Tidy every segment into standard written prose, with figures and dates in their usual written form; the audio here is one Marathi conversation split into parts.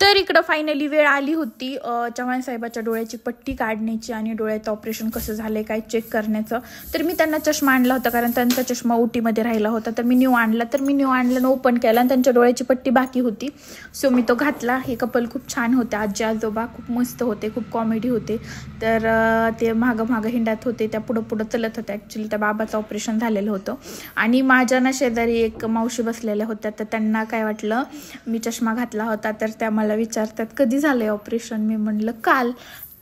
तर इकडं फायनली वेळ आली होती चव्हाण साहेबाच्या डोळ्याची पट्टी काढण्याची आणि डोळ्याचं ऑपरेशन कसं झालंय काय चेक करण्याचं. तर मी त्यांना चष्मा आणला होता कारण त्यांचा चष्मा ओटीमध्ये राहिला होता. तर मी न्यू आणला आणि ओपन केला आणि त्यांच्या डोळ्याची पट्टी बाकी होती. सो मी तो घातला. हे कपल खूप छान होते, आजी आजोबा खूप मस्त होते, खूप कॉमेडी होते. तर ते मागं हिंडत होते, त्या पुढं चलत होत्या. ॲक्च्युली त्या बाबाचं ऑपरेशन झालेलं होतं आणि माझ्या ना शेजारी एक मावशी बसलेल्या होत्या. तर त्यांना काय वाटलं मी चष्मा घातला होता, तर त्या मला विचारतात कधी झालंय ऑपरेशन. मी म्हणलं काल.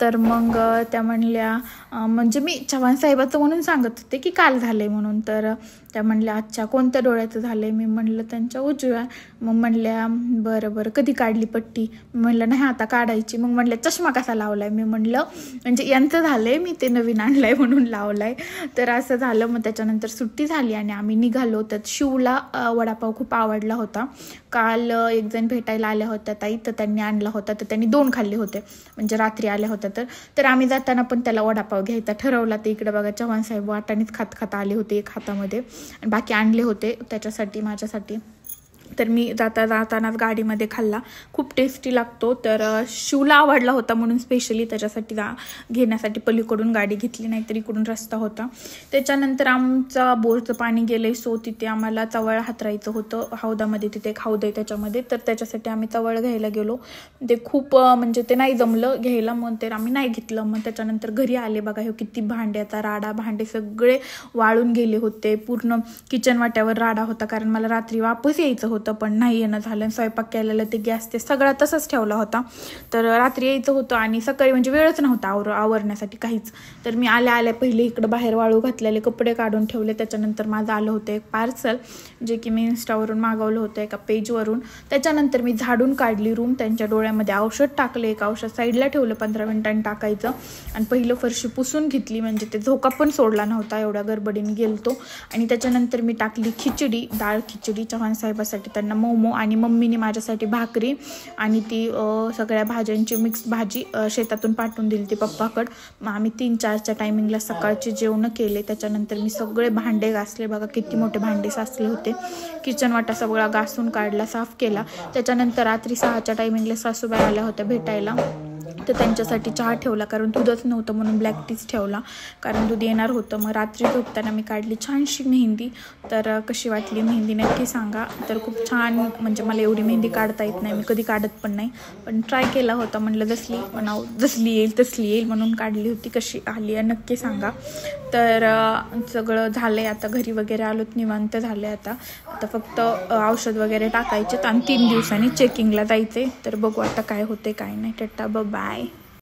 तर मग त्या म्हणल्या म्हणजे मी चव्हाण साहेबाचं म्हणून सांगत होते की काल झालंय म्हणून. तर त्या म्हणल्या अच्छा कोणत्या डोळ्याचं झालंय. मी म्हणलं त्यांच्या उजव्या. मग म्हणल्या बरं कधी काढली पट्टी. मी म्हणलं नाही आता काढायची. मग म्हणल्या चष्मा कसा लावलाय. मी म्हणलं म्हणजे यांचं झालंय मी ते नवीन आणलाय म्हणून लावलाय. तर असं झालं. मग त्याच्यानंतर सुट्टी झाली आणि आम्ही निघालो. तर शिवला वडापाव खूप आवडला होता. काल एक जण भेटायला आल्या होत्या ताई, तर त्यांनी आणला होता. तर त्यांनी 2 खाल्ले होते म्हणजे रात्री आल्या होत्या. तर आम्ही जाताना पण त्याला वडापाव घ्यायचा ठरवला. ते इकडे बघा चव्हाण साहेब वाटाणीच खात आले होते एक हातामध्ये आणि बाकी आणले होते त्याच्यासाठी माझ्यासाठी. तर मी जातानाच गाडीमध्ये खाल्ला. खूप टेस्टी लागतो. तर शिवला आवडला होता म्हणून स्पेशली त्याच्यासाठी घेण्यासाठी पलीकडून गाडी घेतली, नाहीतर इकडून रस्ता होता. त्याच्यानंतर आमचं बोरचं पाणी गेलंय. सो तिथे आम्हाला चवळ हातरायचं होतं हौदामध्ये. तिथे एक हौद आहे त्याच्यामध्ये. तर त्याच्यासाठी आम्ही चवळ घ्यायला गेलो. ते खूप म्हणजे ते नाही जमलं घ्यायला. मग ते आम्ही नाही घेतलं. मग त्याच्यानंतर घरी आले. बघा हे किती भांड्याचा राडा. भांडे सगळे वाळून गेले होते. पूर्ण किचन वाट्यावर राडा होता कारण मला रात्री वापस यायचं होतं पण नाही येणं झालं. स्वयंपाक केलेलं ते गॅस ते सगळा तसंच ठेवला होता. तर रात्री यायचं होतं आणि सकाळी म्हणजे वेळच नव्हता आवरण्यासाठी काहीच. तर मी आल्या पहिले इकडं बाहेर वाळू घातलेले कपडे काढून ठेवले. त्याच्यानंतर माझं आलं होतं एक पार्सल जे की मी इन्स्टावरून मागवलं होतं एका पेजवरून. त्याच्यानंतर मी झाडून काढली रूम. त्यांच्या डोळ्यामध्ये औषध टाकले. एक औषध साईडला ठेवलं 15 मिनिटांनी टाकायचं आणि पहिलं फरशी पुसून घेतली म्हणजे ते झोका पण सोडला नव्हता एवढ्या गडबडीने गेलतो. आणि त्याच्यानंतर मी टाकली खिचडी, डाळ खिचडी चव्हाण साहेबासाठी, त्यांना मोमो आणि मम्मीने माझ्यासाठी भाकरी आणि ती सगळ्या भाज्यांची मिक्स भाजी शेतातून पाठवून दिली ती पप्पाकडं. मग आम्ही 3-4च्या टायमिंगला सकाळचे जेवण केले. त्याच्यानंतर मी सगळे भांडे घासले. बघा किती मोठे भांडे साचले होते. किचन वाटा सगळा घासून काढला, साफ केला. त्याच्यानंतर रात्री 6च्या टायमिंगला सासूबाई आल्या होत्या भेटायला. तर त्यांच्यासाठी चहा ठेवला कारण दूधच नव्हतं म्हणून ब्लॅक टीच ठेवला कारण दूध येणार होतं. मग रात्री झोपताना मी काढली छानशी मेहंदी. तर कशी वाटली मेहंदी नक्की सांगा. तर खूप छान म्हणजे मला एवढी मेहंदी काढता येत नाही, मी कधी काढत पण नाही, पण ट्राय केला होता. म्हणलं जसली येईल तसली येईल म्हणून काढली होती. कशी आली आहे नक्की सांगा. तर सगळं झालंय आता. घरी वगैरे आलोत, निवांत झाले आता फक्त औषध वगैरे टाकायचे आणि 3 दिवसांनी चेकिंगला जायचे. तर बघू आता काय होते काय नाही. Tata bye.